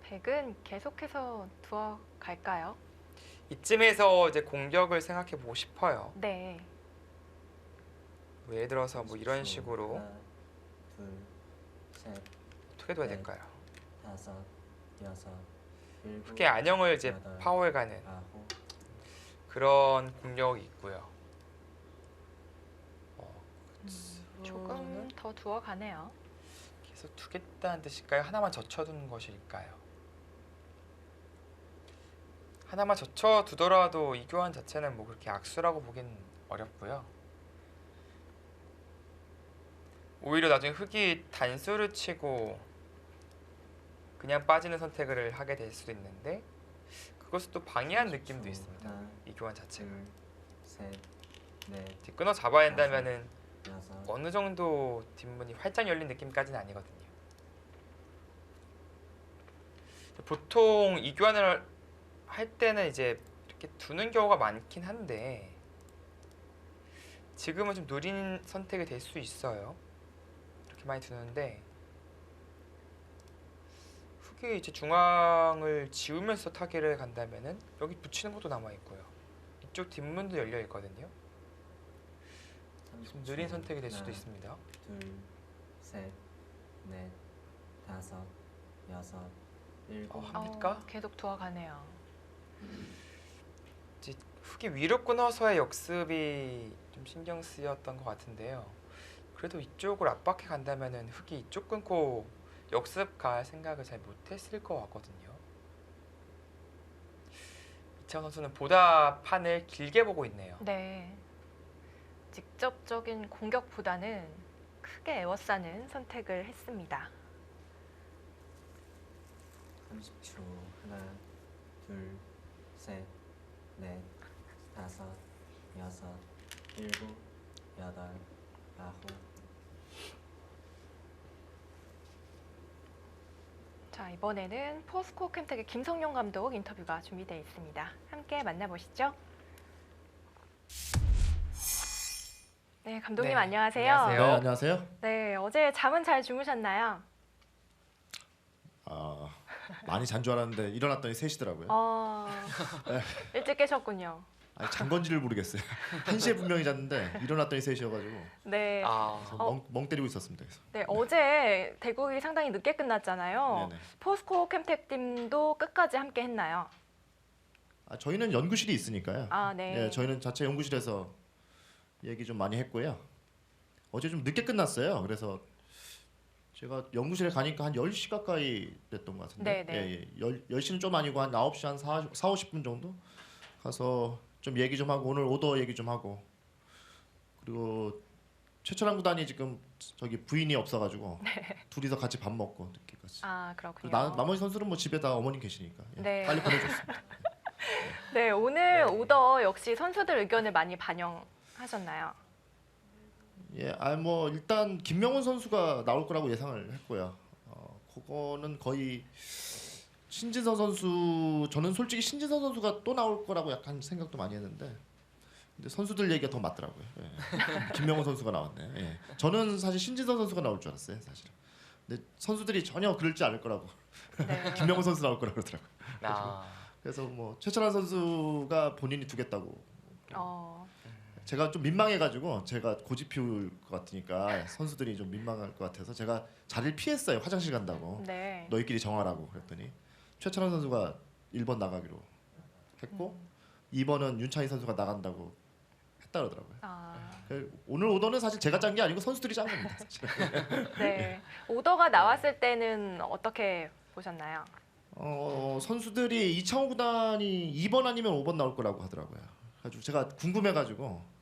백은 계속해서 두어 갈까요? 이쯤에서 이제 공격을 생각해 보고 싶어요. 네. 뭐 예를 들어서 뭐 이런 30초. 식으로 하나, 둘, 셋, 어떻게 둬야 네. 될까요? 다섯, 여섯, 일곱, 크게 안영을 이제 여덟, 파워에 가는 아홉, 그런 공격이 있고요. 조금 더 두어 가네요. 계속 두겠다는 뜻일까요? 하나만 젖혀두는 것일까요? 하나만 젖혀두더라도 이 교환 자체는 뭐 그렇게 악수라고 보긴 어렵고요. 오히려 나중에 흑이 단수를 치고 그냥 빠지는 선택을 하게 될 수도 있는데 그것을 또 방해한 느낌도 30초. 있습니다. 하나, 이 교환 자체가 둘, 셋, 넷, 이제 끊어 잡아야 한다면은 여섯, 어느 정도 뒷문이 활짝 열린 느낌까지는 아니거든요. 보통 이 교환을 할 때는 이제 이렇게 두는 경우가 많긴 한데 지금은 좀 느린 선택이 될 수 있어요. 이렇게 많이 두는데 흑이 이제 중앙을 지우면서 타기를 간다면은 여기 붙이는 것도 남아 있고요. 이쪽 뒷문도 열려 있거든요. 좀 30초. 느린 선택이 될 수도 하나, 있습니다. 둘, 셋, 넷, 다섯, 여섯, 일곱, 합니까? 계속 두어 가네요. 이제 흑이 위로 끊어서의 역습이 좀 신경 쓰였던 것 같은데요. 그래도 이쪽을 압박해 간다면은 흑이 이쪽 끊고 역습 갈 생각을 잘 못했을 것 같거든요. 이창호 선수는 보다 판을 길게 보고 있네요. 네. 직접적인 공격보다는 크게 에워싸는 선택을 했습니다. 30초. 하나, 둘, 셋, 넷, 다섯, 여섯, 일곱, 여덟, 아홉. 자, 이번에는 포스코 캠텍의 김성용 감독 인터뷰가 준비되어 있습니다. 함께 만나보시죠. 네, 감독님 네, 안녕하세요. 안녕하세요. 네, 안녕하세요. 네, 어제 잠은 잘 주무셨나요? 많이 잔 줄 알았는데 일어났더니 3시더라고요. 일찍 깨셨군요. 아니 잔 건지를 모르겠어요. 1시에 분명히 잤는데 일어났더니 3시여가지고 네, 멍 때리고 있었습니다. 그래서. 네, 어제 대국이 상당히 늦게 끝났잖아요. 네네. 포스코 캠텍 팀도 끝까지 함께 했나요? 저희는 연구실이 있으니까요. 아, 네. 예, 저희는 자체 연구실에서 얘기 좀 많이 했고요. 어제 좀 늦게 끝났어요. 그래서 제가 연구실에 가니까 한 10시 가까이 됐던 것 같은데 네네. 10시는 좀 아니고 한 9시 한 4, 50분 정도 가서 좀 얘기 좀 하고 오늘 오더 얘기 좀 하고 그리고 최철환 구단이 지금 저기 부인이 없어가지고 둘이서 같이 밥 먹고 늦게까지. 아, 그렇군요. 나머지 선수는 뭐 집에 다 어머님 계시니까 네. 빨리 보내줬습니다. 네, 오늘 오더 역시 선수들 의견을 많이 반영하셨나요? 예, 뭐 일단 김명훈 선수가 나올 거라고 예상을 했고요. 그거는 거의 신진서 선수 저는 솔직히 신진서 선수가 또 나올 거라고 약간 생각도 많이 했는데 근데 선수들 얘기가 더 맞더라고요. 예. 김명훈 선수가 나왔네. 예. 저는 사실 신진서 선수가 나올 줄 알았어요, 사실. 근데 선수들이 전혀 그럴지 않을 거라고 네. 김명훈 선수 나올 거라고 그러더라고요. 아, 그래서 뭐 최철환 선수가 본인이 두겠다고. 어, 제가 좀 민망해가지고 제가 고집 피울 것 같으니까 선수들이 좀 민망할 것 같아서 제가 자리를 피했어요. 화장실 간다고. 네. 너희끼리 정하라고 그랬더니 최철환 선수가 1번 나가기로 했고 2번은 윤창희 선수가 나간다고 했다 그러더라고요. 아, 오늘 오더는 사실 제가 짠 게 아니고 선수들이 짠 겁니다. 사실. 네. 오더가 나왔을 때는 어떻게 보셨나요? 선수들이 이창호 구단이 2번 아니면 5번 나올 거라고 하더라고요. 그래가지고 제가 궁금해가지고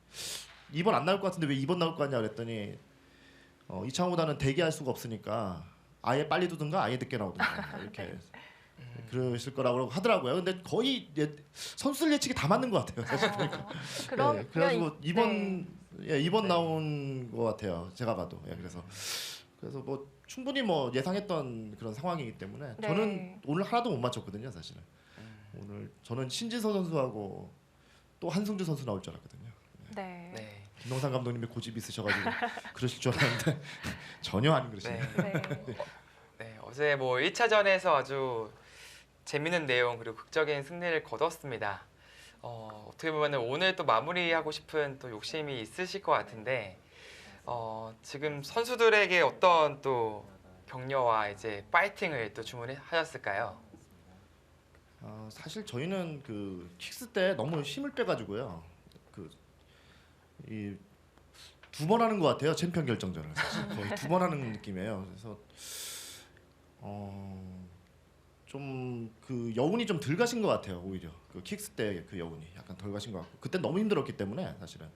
2번 안 나올 것 같은데 왜 2번 나올 거 같냐 그랬더니 이창호 구단은 대기할 수가 없으니까 아예 빨리 두든가 아예 늦게 나오든가 이렇게 그러실 거라고 하더라고요. 근데 거의 선수들 예측이 다 맞는 것 같아요. 사실 보니까. 그럼 예, 그래가지고 네. 2번 나온 것 같아요. 제가 봐도. 예, 그래서 뭐 충분히 뭐 예상했던 그런 상황이기 때문에 네. 저는 오늘 하나도 못 맞췄거든요, 사실은. 오늘 저는 신진서 선수하고 또 한승주 선수 나올 줄 알았거든요. 네. 네. 김동상 감독님이 고집이 있으셔가지고 그러실 줄 알았는데 전혀 안 그러시네요. 네. 네. 네, 어제 뭐 1차전에서 아주 재밌는 내용 그리고 극적인 승리를 거뒀습니다. 어떻게 보면 오늘 또 마무리하고 싶은 또 욕심이 있으실 것 같은데 지금 선수들에게 어떤 또 격려와 이제 파이팅을 또 주문하셨을까요? 사실 저희는 그 킥스 때 너무 힘을 빼가지고요. 이 두 번 하는 것 같아요. 챔피언 결정전을 사실 거의 두 번 하는 느낌이에요. 그래서 좀 그 여운이 좀 덜 가신 것 같아요. 오히려 그 킥스 때 그 여운이 약간 덜 가신 것 같고 그때 너무 힘들었기 때문에 사실은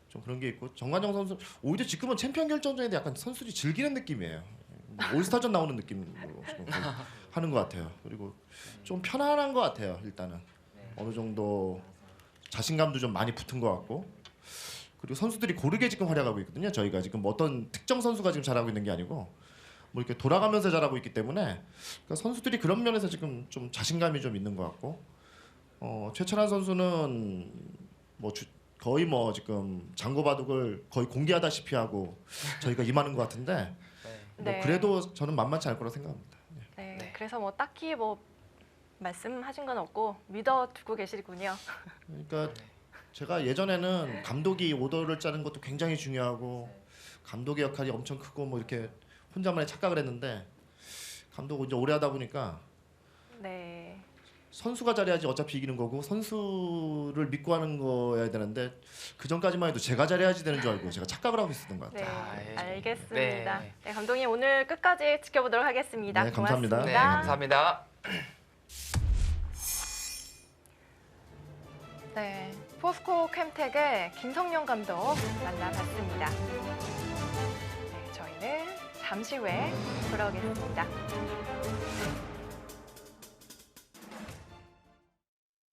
좀 그런 게 있고 정관영 선수 오히려 지금은 챔피언 결정전인데 약간 선수들이 즐기는 느낌이에요. 뭐 올스타전 나오는 느낌으로 지금 거의 하는 것 같아요. 그리고 좀 편안한 것 같아요. 일단은 어느 정도 자신감도 좀 많이 붙은 것 같고 그리고 선수들이 고르게 지금 활약하고 있거든요. 저희가 지금 뭐 어떤 특정 선수가 지금 잘하고 있는 게 아니고 뭐 이렇게 돌아가면서 잘하고 있기 때문에 그러니까 선수들이 그런 면에서 지금 좀 자신감이 좀 있는 것 같고 최철한 선수는 뭐 거의 뭐 지금 장고바둑을 거의 공개하다시피 하고 저희가 임하는 것 같은데 뭐 네. 그래도 저는 만만치 않을 거라 생각합니다. 네. 네. 그래서 뭐 딱히 뭐 말씀하신 건 없고 믿어두고 계시군요. 그러니까 제가 예전에는 감독이 오더를 짜는 것도 굉장히 중요하고 감독의 역할이 엄청 크고 뭐 이렇게 혼자만의 착각을 했는데 감독 이제 오래 하다 보니까 네. 선수가 잘해야지 어차피 이기는 거고 선수를 믿고 하는 거여야 되는데 그 전까지만 해도 제가 잘해야지 되는 줄 알고 제가 착각을 하고 있었던 것 네. 같아요. 예. 알겠습니다. 네. 네, 감독님 오늘 끝까지 지켜보도록 하겠습니다. 네, 감사합니다. 고맙습니다. 네, 감사합니다. 네, 포스코 캠텍의 김성령 감독 만나봤습니다. 네, 저희는 잠시 후에 돌아오겠습니다.